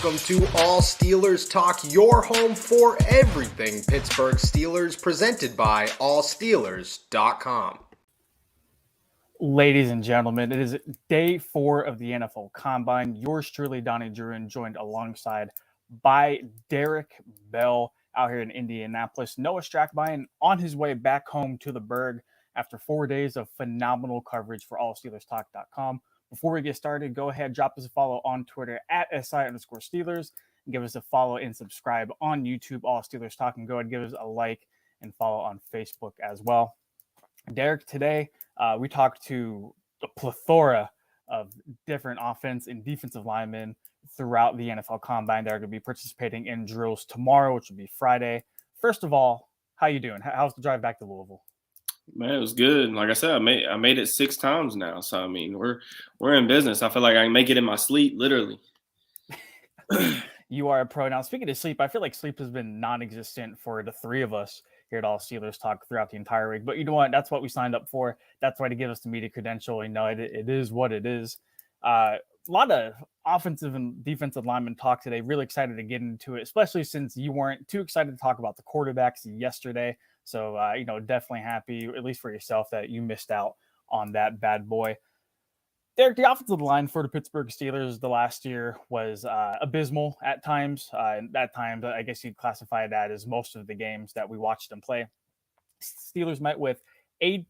welcome to All Steelers Talk, your home for everything Pittsburgh Steelers, presented by allsteelers.com. Ladies and gentlemen, it is day 4 of the NFL Combine. Yours truly, Donnie Druin, joined alongside by Derek Bell out here in Indianapolis. Noah Strackbein on his way back home to the Berg after 4 days of phenomenal coverage for allsteelerstalk.com. Before we get started, go ahead, drop us a follow on Twitter at SI_Steelers, and give us a follow and subscribe on YouTube, All Steelers Talk, and go ahead and give us a like and follow on Facebook as well. Derek, today we talked to a plethora of different offense and defensive linemen throughout the NFL Combine. They're going to be participating in drills tomorrow, which will be Friday. First of all, how you doing? How's the drive back to Louisville? Man, it was good. Like I said, I made it 6 times now. So I mean, we're in business. I feel like I can make it in my sleep, literally. You are a pro. Now, speaking of sleep, I feel like sleep has been non-existent for the three of us here at All Steelers Talk throughout the entire week. But you know what? That's what we signed up for. That's why to give us the media credential. You know, it is what it is. A lot of offensive and defensive lineman talk today. Really excited to get into it, especially since you weren't too excited to talk about the quarterbacks yesterday. So, definitely happy, at least for yourself, that you missed out on that bad boy. Derek, the offensive line for the Pittsburgh Steelers the last year was abysmal at times. And at times, I guess you'd classify that as most of the games that we watched them play. Steelers met with a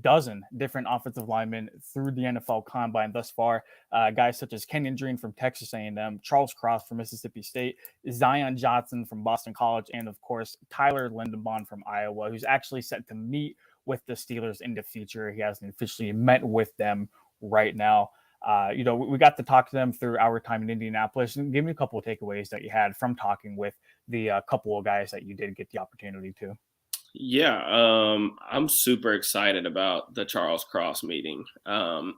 dozen different offensive linemen through the NFL Combine thus far. Guys such as Kenyon Dreen from Texas A&M, Charles Cross from Mississippi State, Zion Johnson from Boston College, and of course, Tyler Linderbaum from Iowa, who's actually set to meet with the Steelers in the future. He hasn't officially met with them right now. We got to talk to them through our time in Indianapolis. And give me a couple of takeaways that you had from talking with the couple of guys that you did get the opportunity to. Yeah, I'm super excited about the Charles Cross meeting. I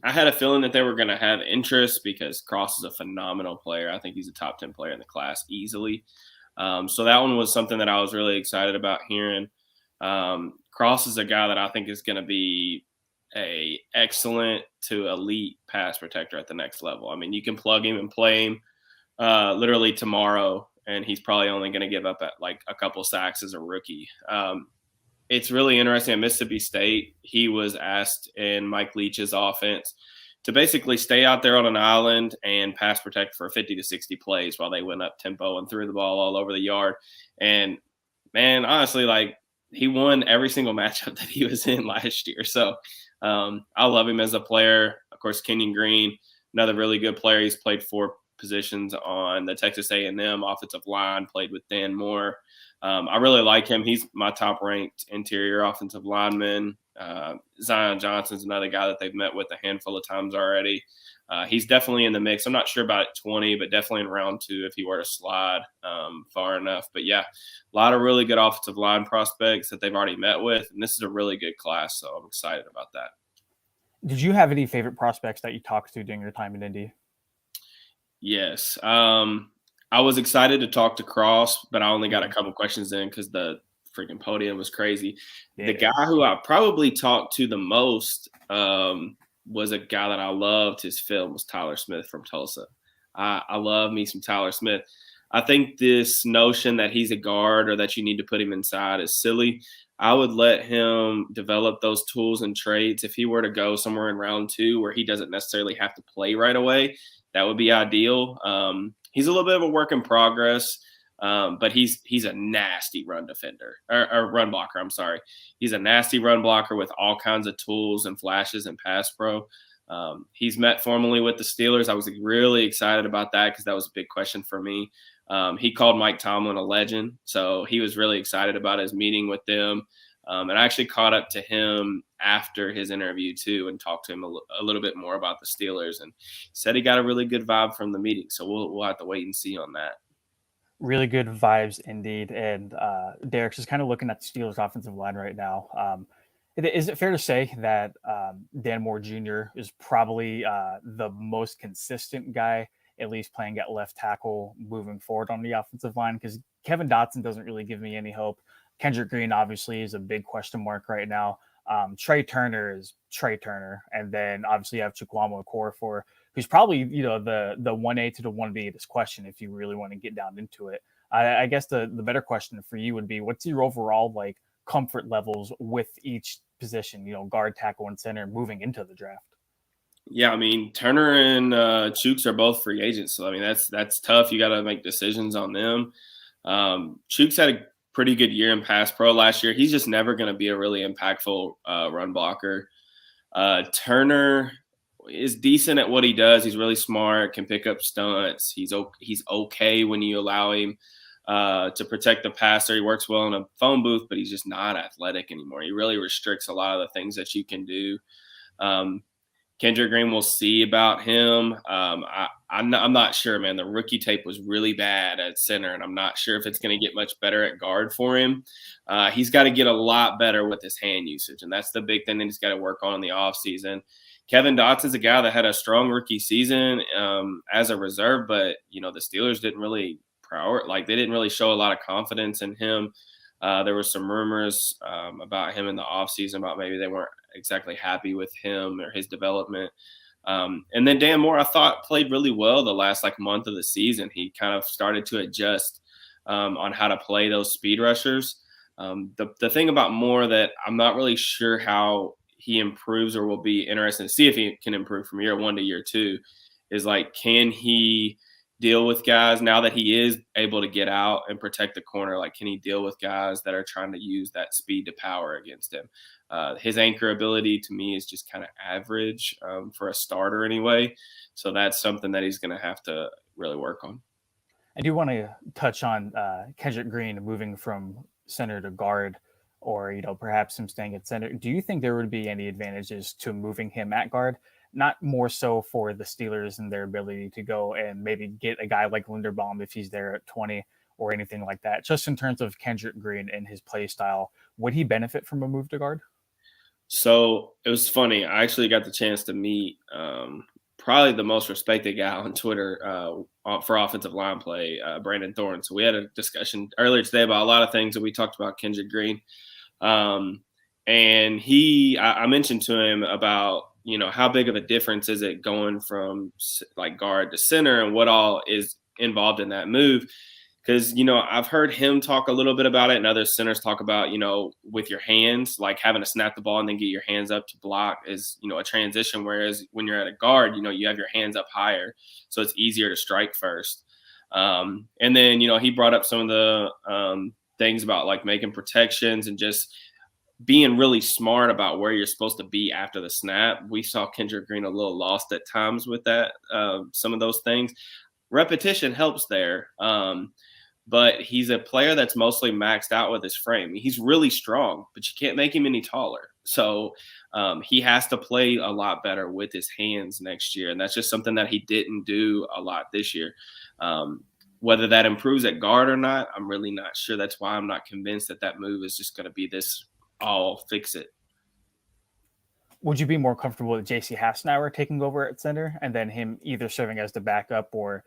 had a feeling that they were going to have interest because Cross is a phenomenal player. I think he's a top 10 player in the class easily. So that one was something that I was really excited about hearing. Cross is a guy that I think is going to be a excellent to elite pass protector at the next level. I mean, you can plug him and play him literally tomorrow, and he's probably only going to give up at like a couple sacks as a rookie. It's really interesting. At Mississippi State, he was asked in Mike Leach's offense to basically stay out there on an island and pass protect for 50 to 60 plays while they went up tempo and threw the ball all over the yard. And, man, honestly, like, he won every single matchup that he was in last year. So I love him as a player. Of course, Kenyon Green, another really good player. He's played 4 positions on the Texas A&M offensive line, played with Dan Moore. I really like him. He's my top-ranked interior offensive lineman. Zion Johnson's another guy that they've met with a handful of times already. He's definitely in the mix. I'm not sure about 20, but definitely in round 2 if he were to slide far enough. But, yeah, a lot of really good offensive line prospects that they've already met with, and this is a really good class, so I'm excited about that. Did you have any favorite prospects that you talked to during your time in Indy? Yes. I was excited to talk to Cross, but I only got a couple questions in because the freaking podium was crazy. Yeah. The guy who I probably talked to the most was a guy that I loved his film was Tyler Smith from Tulsa. I love me some Tyler Smith. I think this notion that he's a guard or that you need to put him inside is silly. I would let him develop those tools and traits. If he were to go somewhere in round 2 where he doesn't necessarily have to play right away, that would be ideal. He's a little bit of a work in progress, but he's a nasty run defender or run blocker. I'm sorry. He's a nasty run blocker with all kinds of tools and flashes and pass pro. He's met formally with the Steelers. I was really excited about that because that was a big question for me. He called Mike Tomlin a legend, so he was really excited about his meeting with them. And I actually caught up to him after his interview, too, and talked to him a little bit more about the Steelers. And said he got a really good vibe from the meeting. So we'll have to wait and see on that. Really good vibes indeed. And Derek's just kind of looking at the Steelers offensive line right now. Is it fair to say that Dan Moore Jr. is probably the most consistent guy, at least playing at left tackle moving forward on the offensive line? Because Kevin Dotson doesn't really give me any hope. Kendrick Green obviously is a big question mark right now. Trey Turner is Trey Turner. And then obviously you have Chukwuma Okorafor, who's probably, the 1A to the 1B of this question, if you really want to get down into it. I guess the better question for you would be, what's your overall like comfort levels with each position, guard, tackle, and center moving into the draft? Yeah, I mean, Turner and Chooks are both free agents, so I mean that's tough. You got to make decisions on them. Chooks had a pretty good year in pass pro last year. He's just never going to be a really impactful run blocker. Turner is decent at what he does. He's really smart, can pick up stunts. He's okay when you allow him to protect the passer. He works well in a phone booth, but he's just not athletic anymore. He really restricts a lot of the things that you can do. Kendrick Green, we'll see about him. I'm not sure, man. The rookie tape was really bad at center, and I'm not sure if it's going to get much better at guard for him. He's got to get a lot better with his hand usage, and that's the big thing that he's got to work on in the offseason. Kevin Dotson's a guy that had a strong rookie season as a reserve, but, the Steelers didn't really they didn't really show a lot of confidence in him. There were some rumors about him in the offseason about maybe they weren't exactly happy with him or his development. And then Dan Moore, I thought, played really well the last month of the season. He kind of started to adjust on how to play those speed rushers. The thing about Moore that I'm not really sure how he improves, or will be interesting to see if he can improve from year 1 to year 2, is can he deal with guys now that he is able to get out and protect the corner? Can he deal with guys that are trying to use that speed to power against him? His anchor ability to me is just kind of average for a starter anyway. So that's something that he's going to have to really work on. I do want to touch on Kendrick Green moving from center to guard, or, perhaps him staying at center. Do you think there would be any advantages to moving him at guard? Not more so for the Steelers and their ability to go and maybe get a guy like Linderbaum if he's there at 20 or anything like that. Just in terms of Kendrick Green and his play style, would he benefit from a move to guard? So it was funny. I actually got the chance to meet probably the most respected guy on Twitter for offensive line play, Brandon Thorne. So we had a discussion earlier today about a lot of things, and we talked about Kendrick Green. And I mentioned to him about, how big of a difference is it going from guard to center and what all is involved in that move? Because, I've heard him talk a little bit about it, and other centers talk about, with your hands, having to snap the ball and then get your hands up to block is, a transition. Whereas when you're at a guard, you have your hands up higher, so it's easier to strike first. And then, he brought up some of the things about making protections and just being really smart about where you're supposed to be after the snap. We saw Kendrick Green a little lost at times with that, some of those things. Repetition helps there. But he's a player that's mostly maxed out with his frame. He's really strong, but you can't make him any taller. So he has to play a lot better with his hands next year. And that's just something that he didn't do a lot this year. Whether that improves at guard or not, I'm really not sure. That's why I'm not convinced that move is just going to be this all fix it. Would you be more comfortable with JC Hassenauer taking over at center and then him either serving as the backup or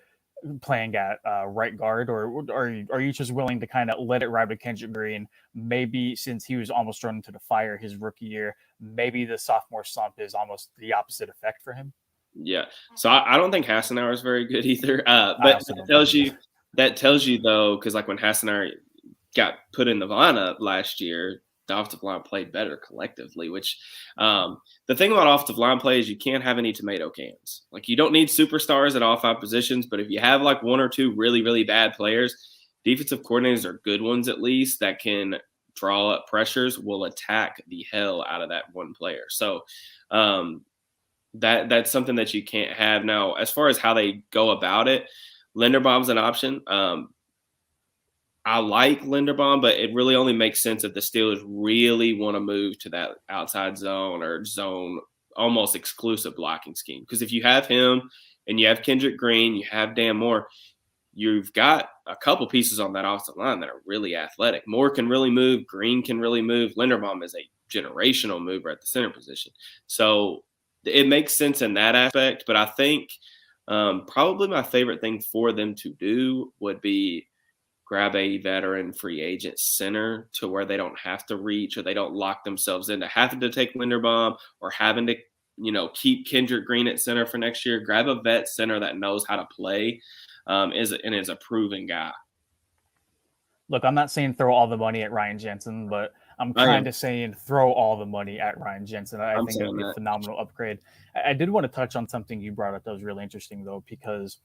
playing at right guard, or are you just willing to kind of let it ride with Kendrick Green? Maybe since he was almost thrown into the fire his rookie year, maybe the sophomore slump is almost the opposite effect for him. Yeah. So I don't think Hassenauer is very good either. But that tells you though, because when Hassenauer got put in the lineup last year, the offensive line played better collectively, which the thing about offensive line play is you can't have any tomato cans. You don't need superstars at all 5 positions, but if you have 1 or 2 really, really bad players, defensive coordinators are good ones at least that can draw up pressures, will attack the hell out of that one player. So that's something that you can't have. Now, as far as how they go about it, Linderbaum's an option. I like Linderbaum, but it really only makes sense if the Steelers really want to move to that outside zone or zone almost exclusive blocking scheme. Because if you have him and you have Kendrick Green, you have Dan Moore, you've got a couple pieces on that offensive line that are really athletic. Moore can really move. Green can really move. Linderbaum is a generational mover at the center position. So it makes sense in that aspect. But I think probably my favorite thing for them to do would be grab a veteran free agent center to where they don't have to reach, or they don't lock themselves into having to take Linderbaum or having to keep Kendrick Green at center for next year. Grab a vet center that knows how to play, is a proven guy. Look, I'm not saying throw all the money at Ryan Jensen, but I'm kind of saying throw all the money at Ryan Jensen. I think it would be a phenomenal upgrade. I did want to touch on something you brought up that was really interesting, though, because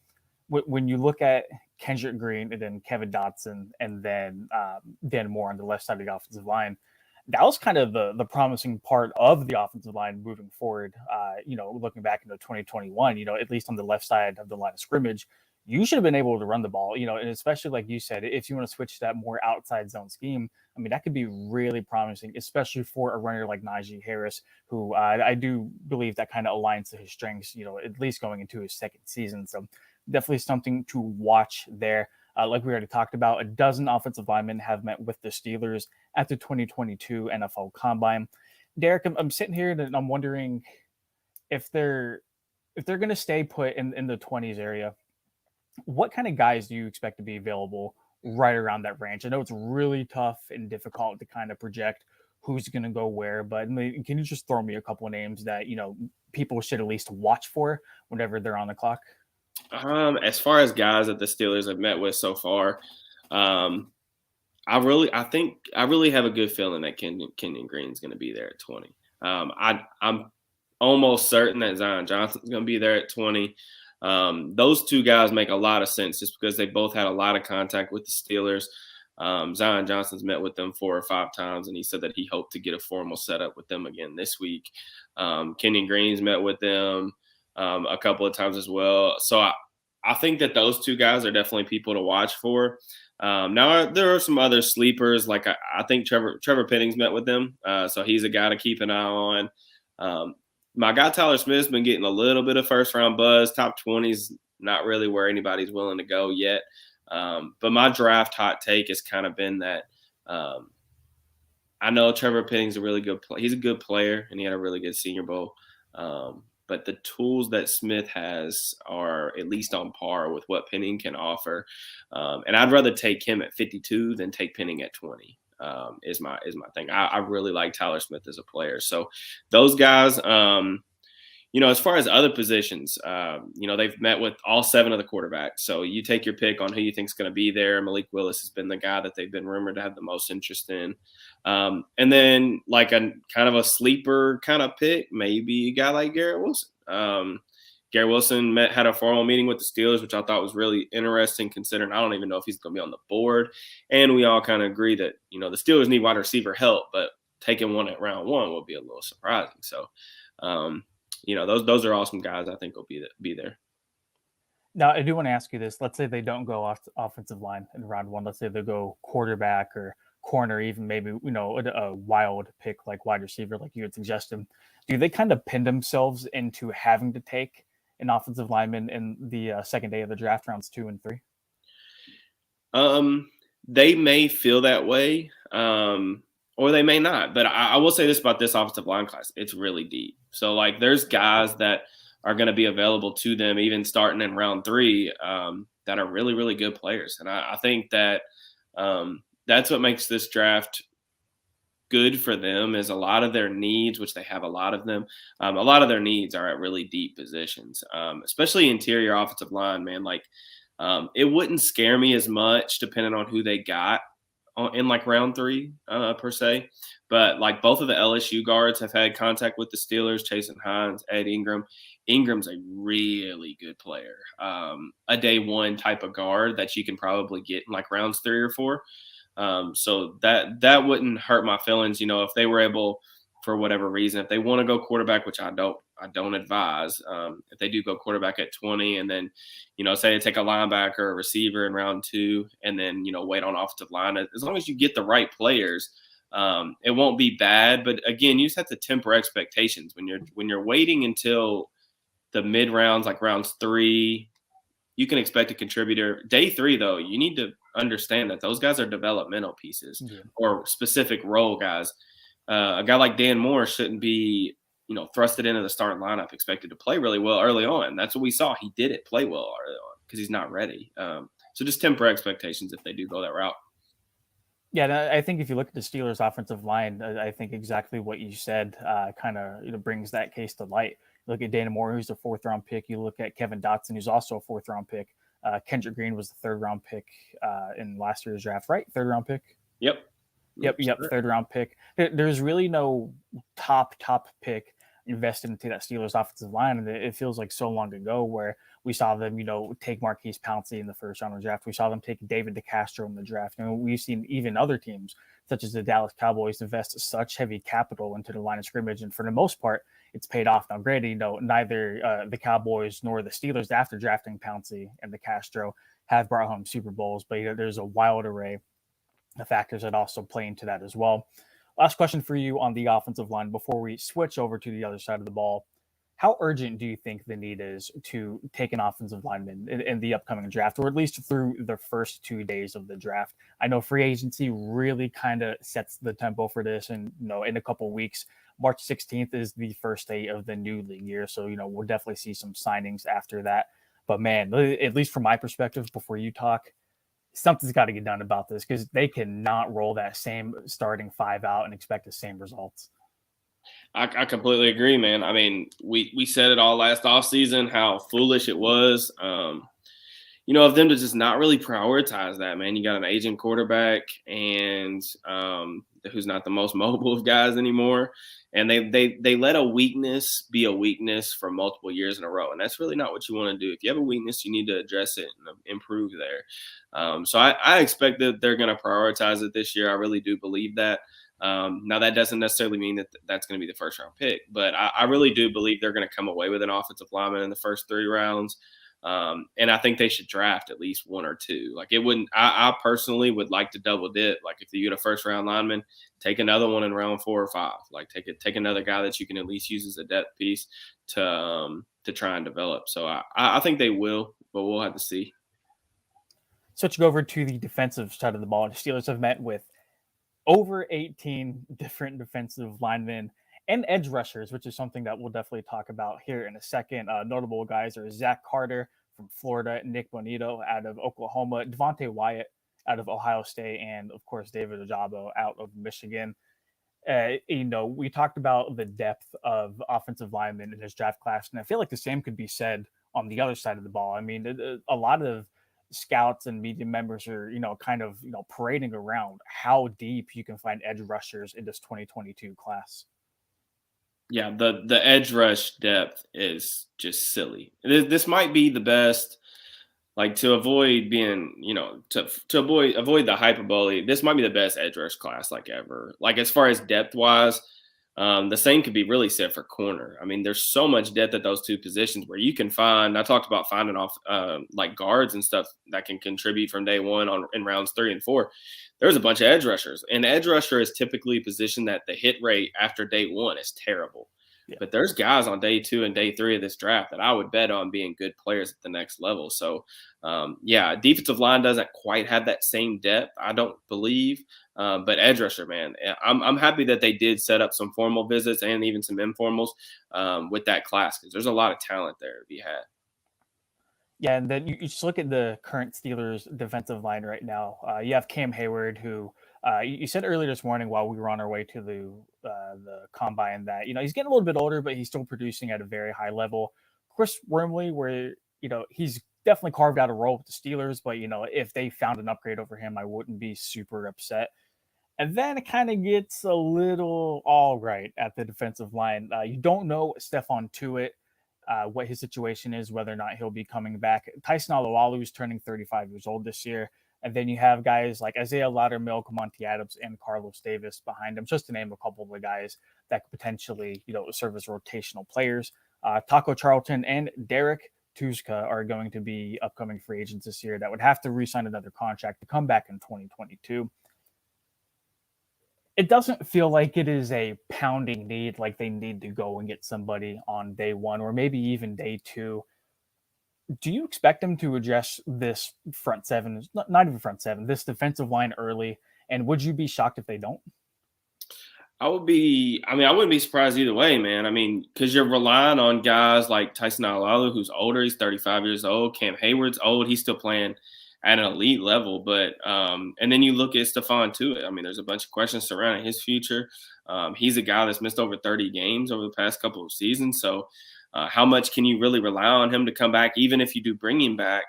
when you look at Kendrick Green and then Kevin Dotson and then Dan Moore on the left side of the offensive line, that was kind of the promising part of the offensive line moving forward. Looking back into 2021, at least on the left side of the line of scrimmage, you should have been able to run the ball, and especially like you said, if you want to switch to that more outside zone scheme, I mean, that could be really promising, especially for a runner like Najee Harris, who I do believe that kind of aligns to his strengths, at least going into his second season. So definitely something to watch there. Like we already talked about, a dozen offensive linemen have met with the Steelers at the 2022 NFL Combine. Derek, I'm sitting here and I'm wondering if they're going to stay put in the 20s area. What kind of guys do you expect to be available right around that range? I know it's really tough and difficult to kind of project who's going to go where, but can you just throw me a couple of names that, people should at least watch for whenever they're on the clock? As far as guys that the Steelers have met with so far, I really have a good feeling that Kenyon Green is going to be there at 20. I'm almost certain that Zion Johnson's going to be there at 20. Those two guys make a lot of sense just because they both had a lot of contact with the Steelers. Zion Johnson's met with them 4 or 5 times, and he said that he hoped to get a formal setup with them again this week. Kenyon Green's met with them a couple of times as well. So I think that those two guys are definitely people to watch for. Now, there are some other sleepers. Like I think Trevor Pennings's met with them, so he's a guy to keep an eye on. My guy Tyler Smith's been getting a little bit of first-round buzz. Top 20's not really where anybody's willing to go yet. But my draft hot take has kind of been that I know Trevor Pennings's a really good he's a good player, and he had a really good Senior Bowl. But the tools that Smith has are at least on par with what Penning can offer. And I'd rather take him at 52 than take Penning at 20. Is my thing. I really like Tyler Smith as a player. So those guys, as far as other positions, they've met with all 7 of the quarterbacks. So you take your pick on who you think is going to be there. Malik Willis has been the guy that they've been rumored to have the most interest in. And then like a kind of a sleeper kind of pick, maybe a guy like Garrett Wilson. Garrett Wilson had a formal meeting with the Steelers, which I thought was really interesting considering I don't even know if he's going to be on the board. And we all kind of agree that, the Steelers need wide receiver help, but taking one at round 1 will be a little surprising. So, those are all some guys I think will be there. Now, I do want to ask you this. Let's say they don't go off offensive line in round 1. Let's say they go quarterback or corner, even maybe, a wild pick like wide receiver, like you had suggested. Do they kind of pin themselves into having to take an offensive lineman in the second day of the draft, rounds 2 and 3? They may feel that way, or they may not. But I will say this about this offensive line class. It's really deep. So, there's guys that are going to be available to them even starting in round 3 that are really, really good players. And I think that that's what makes this draft good for them is a lot of their needs, which they have a lot of them. A lot of their needs are at really deep positions, especially interior offensive line, man. It wouldn't scare me as much depending on who they got in round 3 per se. But both of the LSU guards have had contact with the Steelers, Chasen Hines, Ed Ingram. Ingram's a really good player, a day 1 type of guard that you can probably get in rounds 3 or 4. So that wouldn't hurt my feelings, if they were able, for whatever reason, if they want to go quarterback, which I don't advise, if they do go quarterback at 20 and then, say they take a linebacker or a receiver in round 2 and then, wait on offensive line, as long as you get the right players, it won't be bad. But again, you just have to temper expectations when you're waiting until the mid rounds, rounds 3, you can expect a contributor. Day 3, though, you need to understand that those guys are developmental pieces or specific role guys. A guy like Dan Moore shouldn't be, thrusted into the starting lineup, expected to play really well early on. That's what we saw. He didn't play well early on because he's not ready. So just temper expectations if they do go that route. Yeah, and I think if you look at the Steelers' offensive line, I think exactly what you said kind of brings that case to light. You look at Dana Moore, who's a fourth-round pick. You look at Kevin Dotson, who's also a fourth-round pick. Kendrick Green was the third-round pick in last year's draft, right? Third-round pick. Yep. Yep. Third-round pick. There's really no top pick invested into that Steelers offensive line, and it feels like so long ago where we saw them, take Marquise Pouncey in the first round of the draft. We saw them take David DeCastro in the draft. We've seen even other teams, such as the Dallas Cowboys, invest such heavy capital into the line of scrimmage, and for the most part, it's paid off. Now, granted, neither the Cowboys nor the Steelers, after drafting Pouncey and DeCastro, have brought home Super Bowls, but there's a wild array of factors that also play into that as well. Last question for you on the offensive line before we switch over to the other side of the ball. How urgent do you think the need is to take an offensive lineman in the upcoming draft, or at least through the first 2 days of the draft? I know free agency really kind of sets the tempo for this, and in a couple of weeks, March 16th is the first day of the new league year, so we'll definitely see some signings after that. But man, at least from my perspective, before you talk, something's got to get done about this because they cannot roll that same starting five out and expect the same results. I completely agree, man. I mean, we said it all last offseason, how foolish it was, of them to just not really prioritize that, man. You got an aging quarterback and who's not the most mobile of guys anymore. And they let a weakness be a weakness for multiple years in a row. And that's really not what you want to do. If you have a weakness, you need to address it and improve there. So I expect that they're going to prioritize it this year. I really do believe that. Now, that doesn't necessarily mean that that's going to be the first round pick, but I really do believe they're going to come away with an offensive lineman in the first 3 rounds. And I think they should draft at least 1 or 2. Like, it wouldn't, I personally would like to double dip. Like, if you get a first round lineman, take another one in round 4 or 5. Like, take another guy that you can at least use as a depth piece to try and develop. So I think they will, but we'll have to see. Switching over to the defensive side of the ball, the Steelers have met with over 18 different defensive linemen and edge rushers, which is something that we'll definitely talk about here in a second. Notable guys are Zach Carter from Florida, Nick Bonito out of Oklahoma, Devontae Wyatt out of Ohio State, and of course, David Ojabo out of Michigan. We talked about the depth of offensive linemen in this draft class, and I feel like the same could be said on the other side of the ball. I mean, a lot of scouts and media members are, parading around how deep you can find edge rushers in this 2022 class. Yeah, the edge rush depth is just silly. This might be the best, like, to avoid being, to avoid the hyperbole. This might be the best edge rush class like ever. Like, as far as depth wise, the same could be really said for corner. I mean, there's so much depth at those 2 positions where you can find. I talked about finding off like guards and stuff that can contribute from day 1 in rounds 3 and 4. There's a bunch of edge rushers. And edge rusher is typically a position that the hit rate after day 1 is terrible. Yeah. But there's guys on day 2 and day 3 of this draft that I would bet on being good players at the next level. So, defensive line doesn't quite have that same depth, I don't believe. But edge rusher, man, I'm happy that they did set up some formal visits and even some informals with that class, because there's a lot of talent there to be had. Yeah, and then you just look at the current Steelers defensive line right now. You have Cam Hayward, who you said earlier this morning while we were on our way to the combine that he's getting a little bit older, but he's still producing at a very high level. Chris Wormley, where he's definitely carved out a role with the Steelers, but if they found an upgrade over him, I wouldn't be super upset. And then it kind of gets a little all right at the defensive line. You don't know Stephon Tuitt, what his situation is, whether or not he'll be coming back. Tyson Alualu is turning 35 years old this year. And then you have guys like Isaiah Loudermilk, Monty Adams, and Carlos Davis behind him, just to name a couple of the guys that could potentially, serve as rotational players. Taco Charlton and Derek Tuszka are going to be upcoming free agents this year that would have to re-sign another contract to come back in 2022. It doesn't feel like it is a pounding need, like they need to go and get somebody on day 1 or maybe even day 2. Do you expect them to address this front 7, not even front 7, this defensive line early? And would you be shocked if they don't? I wouldn't be surprised either way, man. I mean, because you're relying on guys like Tyson Alualu, who's older. He's 35 years old. Cam Hayward's old. He's still playing at an elite level. But and then you look at Stephon Tuitt. I mean, there's a bunch of questions surrounding his future. He's a guy that's missed over 30 games over the past couple of seasons. So how much can you really rely on him to come back, even if you do bring him back?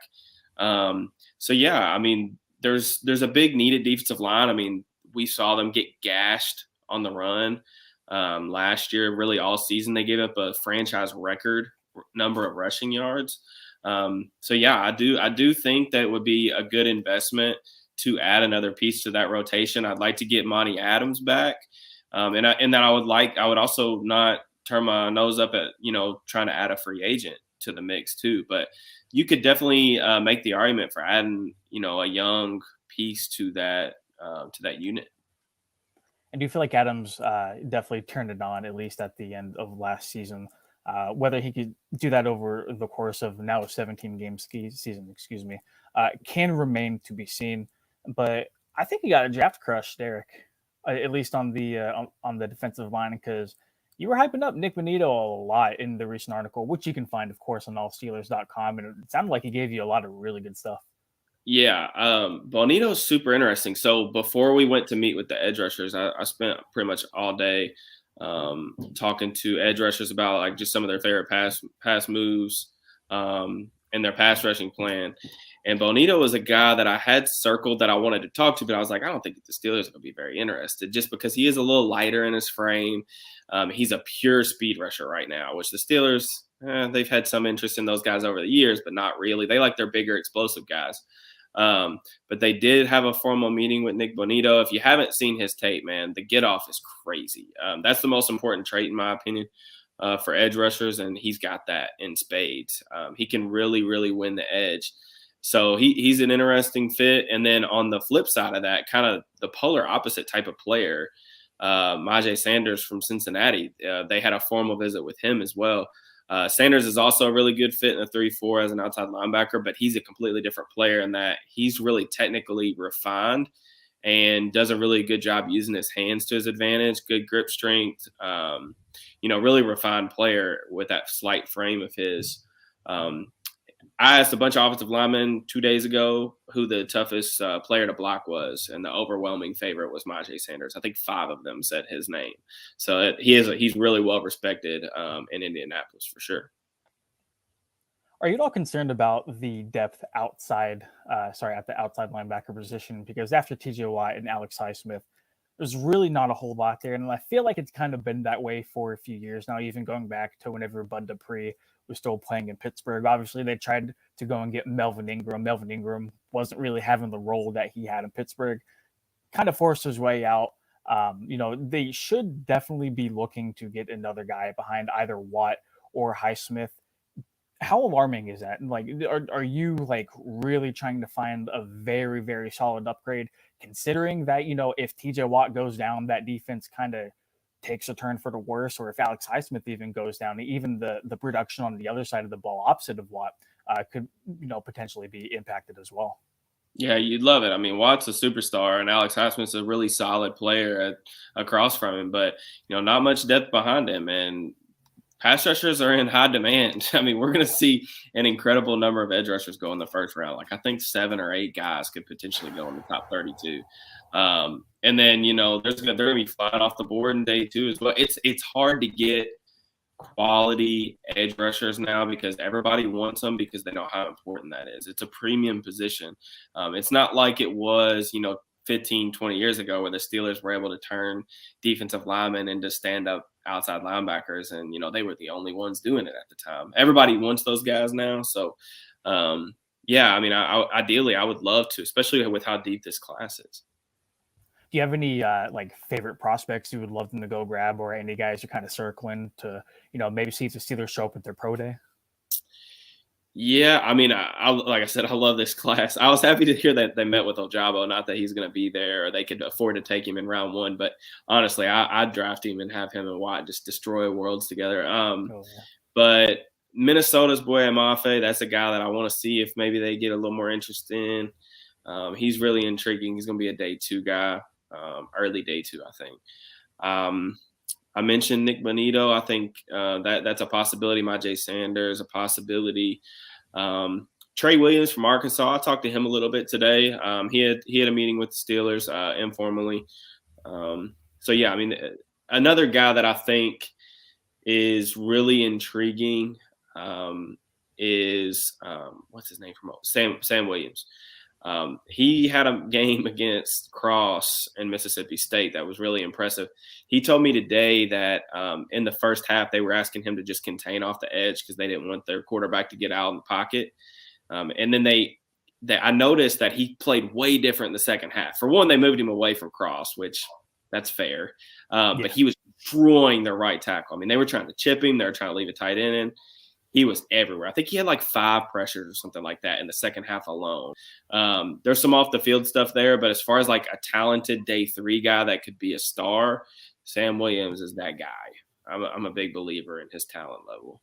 So yeah, I mean, there's a big needed defensive line. I mean, we saw them get gashed on the run last year. Really, all season they gave up a franchise record number of rushing yards. So yeah, I do think that it would be a good investment to add another piece to that rotation. I'd like to get Monty Adams back, and then I would also not turn my nose up at trying to add a free agent to the mix too. But you could definitely make the argument for adding a young piece to that unit. And do you feel like Adams definitely turned it on, at least at the end of last season? Whether he could do that over the course of now a 17-game season, can remain to be seen. But I think he got a draft crush, Derek, at least on the defensive line, because you were hyping up Nick Bonito a lot in the recent article, which you can find, of course, on allsteelers.com. And it sounded like he gave you a lot of really good stuff. Yeah, Bonito's super interesting. So before we went to meet with the edge rushers, I spent pretty much all day talking to edge rushers about like just some of their favorite pass moves and their pass rushing plan. And Bonito was a guy that I had circled that I wanted to talk to, but I was like, I don't think the Steelers are going to be very interested just because he is a little lighter in his frame. He's a pure speed rusher right now, which the Steelers, they've had some interest in those guys over the years, but not really. They like their bigger, explosive guys. But they did have a formal meeting with Nick Bonito. If you haven't seen his tape, man, the get off is crazy. That's the most important trait, in my opinion, for edge rushers, and he's got that in spades. He can really, really win the edge. So he's an interesting fit. And then on the flip side of that, kind of the polar opposite type of player, Myjai Sanders from Cincinnati, they had a formal visit with him as well. Sanders is also a really good fit in a 3-4 as an outside linebacker, but he's a completely different player in that he's really technically refined and does a really good job using his hands to his advantage, good grip strength, really refined player with that slight frame of his. I asked a bunch of offensive linemen 2 days ago who the toughest player to block was, and the overwhelming favorite was Myjai Sanders. I think 5 of them said his name. So he's really well respected in Indianapolis for sure. Are you at all concerned about the depth at the outside linebacker position? Because after TJ Watt and Alex Highsmith, there's really not a whole lot there. And I feel like it's kind of been that way for a few years now, even going back to whenever Bud Dupree was still playing in Pittsburgh. Obviously, they tried to go and get Melvin Ingram. Melvin Ingram wasn't really having the role that he had in Pittsburgh. Kind of forced his way out. They should definitely be looking to get another guy behind either Watt or Highsmith. How alarming is that? Like, are you like really trying to find a very, very solid upgrade, considering that, if TJ Watt goes down, that defense kind of takes a turn for the worse, or if Alex Highsmith even goes down, even the production on the other side of the ball, opposite of Watt, could, potentially be impacted as well. Yeah, you'd love it. I mean, Watt's a superstar, and Alex Highsmith's a really solid player across from him, but not much depth behind him, and pass rushers are in high demand. I mean, we're going to see an incredible number of edge rushers go in the first round. Like, I think 7 or 8 guys could potentially go in the top 32. And then, they're going to be flying off the board in day 2 as well. It's hard to get quality edge rushers now because everybody wants them because they know how important that is. It's a premium position. It's not like it was, 15, 20 years ago where the Steelers were able to turn defensive linemen into stand-up outside linebackers, and they were the only ones doing it at the time. Everybody wants those guys now. So I mean, ideally I would love to, especially with how deep this class is. Do you have any favorite prospects you would love them to go grab, or any guys you're kind of circling to maybe see if the Steelers show up at their pro day? Yeah, I mean, I like I said, I love this class. I was happy to hear that they met with Ojabo. Not that he's going to be there or they could afford to take him in round 1, but honestly, I'd draft him and have him and Watt just destroy worlds together. But Minnesota's Boye Mafe, that's a guy that I want to see if maybe they get a little more interest in. He's really intriguing. He's going to be a day 2 guy, early day 2, I think. I mentioned Nick Bonito. I think that's a possibility. Myjai Sanders, a possibility. Trey Williams from Arkansas, I talked to him a little bit today. He had a meeting with the Steelers informally. So yeah, I mean, another guy that I think is really intriguing is what's his name from Sam Williams. He had a game against Cross and Mississippi State that was really impressive. He told me today that in the first half they were asking him to just contain off the edge because they didn't want their quarterback to get out in the pocket. And then I noticed that he played way different in the second half. For one, they moved him away from Cross, which that's fair. But he was destroying their right tackle. I mean, they were trying to chip him. They were trying to leave a tight end in. He was everywhere. I think he had like 5 pressures or something like that in the second half alone. There's some off the field stuff there, but as far as like a talented day 3 guy that could be a star, Sam Williams is that guy. I'm a big believer in his talent level.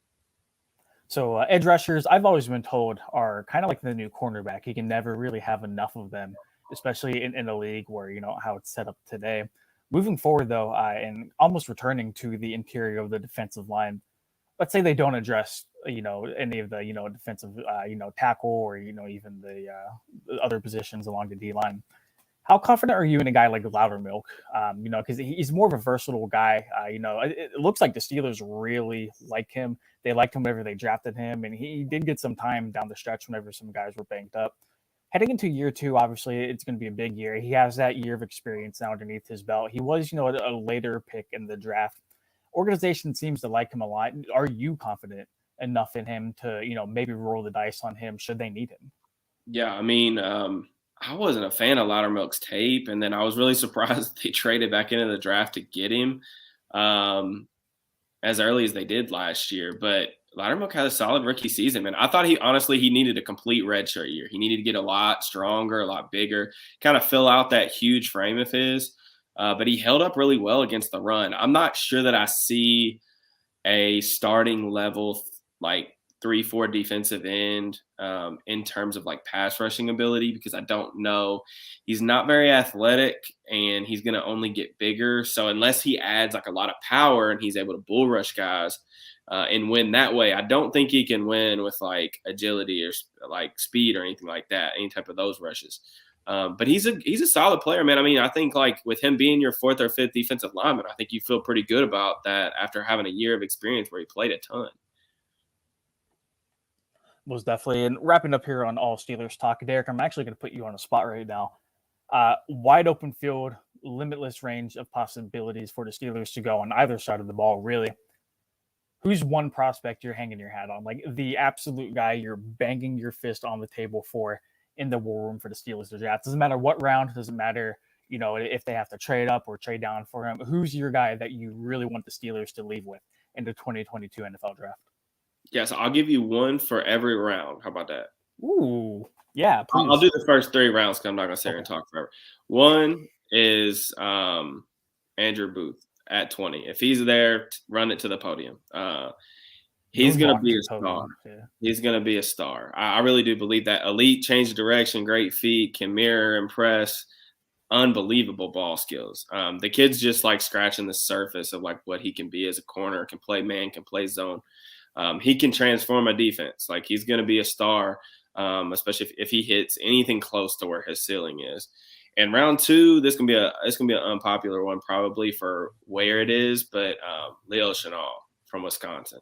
So edge rushers, I've always been told, are kind of like the new cornerback. You can never really have enough of them, especially in a league where, you know, how it's set up today. Moving forward, though, and almost returning to the interior of the defensive line, let's say they don't address, you know, any of the, you know, defensive, tackle or, you know, even the other positions along the D line. How confident are you in a guy like Loudermilk? Because he's more of a versatile guy. It looks like the Steelers really like him. They liked him whenever they drafted him, and he did get some time down the stretch whenever some guys were banged up. Heading into year 2, obviously, it's going to be a big year. He has that year of experience now underneath his belt. He was, a later pick in the draft. Organization seems to like him a lot. Are you confident enough in him to, maybe roll the dice on him should they need him? Yeah, I mean, I wasn't a fan of Loudermilk's tape, and then I was really surprised they traded back into the draft to get him as early as they did last year. But Loudermilk had a solid rookie season, man. I thought he needed a complete redshirt year. He needed to get a lot stronger, a lot bigger, kind of fill out that huge frame of his. But he held up really well against the run. I'm not sure that I see a starting level like 3-4 defensive end in terms of like pass rushing ability, because I don't know. He's not very athletic and he's going to only get bigger. So unless he adds like a lot of power and he's able to bull rush guys and win that way, I don't think he can win with like agility or like speed or anything like that, any type of those rushes. But he's a solid player, man. I mean, I think like with him being your 4th or 5th defensive lineman, I think you feel pretty good about that after having a year of experience where he played a ton. Most definitely. And wrapping up here on all Steelers talk, Derek, I'm actually going to put you on a spot right now. Wide open field, limitless range of possibilities for the Steelers to go on either side of the ball, really. Who's one prospect you're hanging your hat on? Like the absolute guy you're banging your fist on the table for in the war room for the Steelers to draft. Doesn't matter what round, doesn't matter, if they have to trade up or trade down for him. Who's your guy that you really want the Steelers to leave with in the 2022 NFL draft? Yeah, so I'll give you one for every round. How about that? Ooh, yeah. I'll do the first 3 rounds because I'm not going to sit here and talk forever. One is Andrew Booth at 20. If he's there, run it to the podium. He's going to be a star. Yeah. He's going to be a star. I really do believe that. Elite, change of direction, great feet, can mirror, impress, unbelievable ball skills. The kid's just like scratching the surface of like what he can be as a corner, can play man, can play zone. He can transform a defense. Like he's going to be a star, especially if he hits anything close to where his ceiling is. And round 2, this can be an unpopular one probably for where it is, but Leo Chenal from Wisconsin.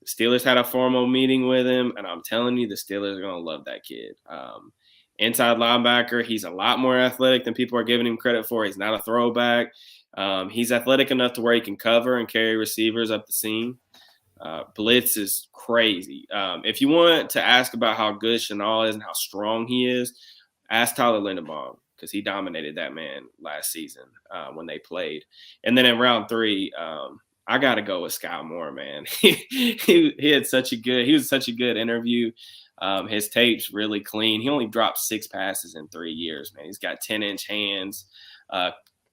The Steelers had a formal meeting with him, and I'm telling you, the Steelers are going to love that kid. Inside linebacker, he's a lot more athletic than people are giving him credit for. He's not a throwback. He's athletic enough to where he can cover and carry receivers up the seam. Blitz is crazy. If you want to ask about how good Chenal is and how strong he is, ask Tyler Linderbaum because he dominated that man last season when they played. And then in round 3, I got to go with Scott Moore, man. he was such a good interview. His tape's really clean. He only dropped 6 passes in 3 years, man. He's got 10-inch hands.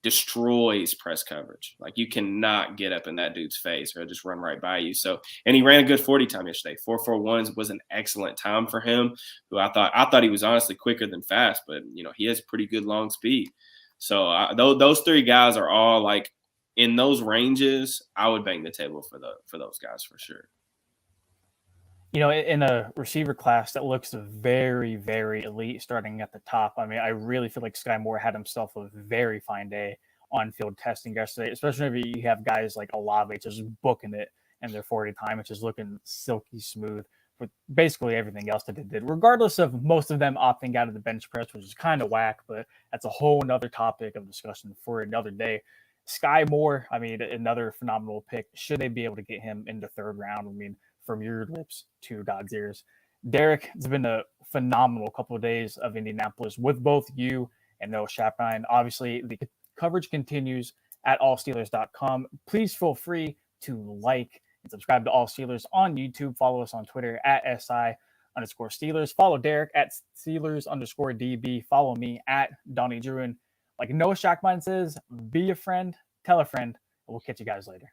Destroys press coverage. Like you cannot get up in that dude's face or he'll just run right by you. So, and he ran a good 40 time yesterday. 4.41 was an excellent time for him. Who I thought he was honestly quicker than fast, but he has pretty good long speed. So those 3 guys are all like in those ranges. I would bang the table for those guys for sure. In a receiver class that looks very, very elite starting at the top, I mean, I really feel like Sky Moore had himself a very fine day on field testing yesterday, especially if you have guys like Olave just booking it in their 40 time, which is looking silky smooth with basically everything else that they did, regardless of most of them opting out of the bench press, which is kind of whack, but that's a whole nother topic of discussion for another day. Sky Moore, I mean, another phenomenal pick. Should they be able to get him in the third round? I mean, from your lips to God's ears. Derek, it's been a phenomenal couple of days of Indianapolis with both you and Noah Chapman. Obviously, the coverage continues at allsteelers.com. Please feel free to like and subscribe to All Steelers on YouTube. Follow us on Twitter at SI_Steelers. Follow Derek at Steelers_DB. Follow me at Donnie Druin. Like Noah Shackman says, be a friend, tell a friend, and we'll catch you guys later.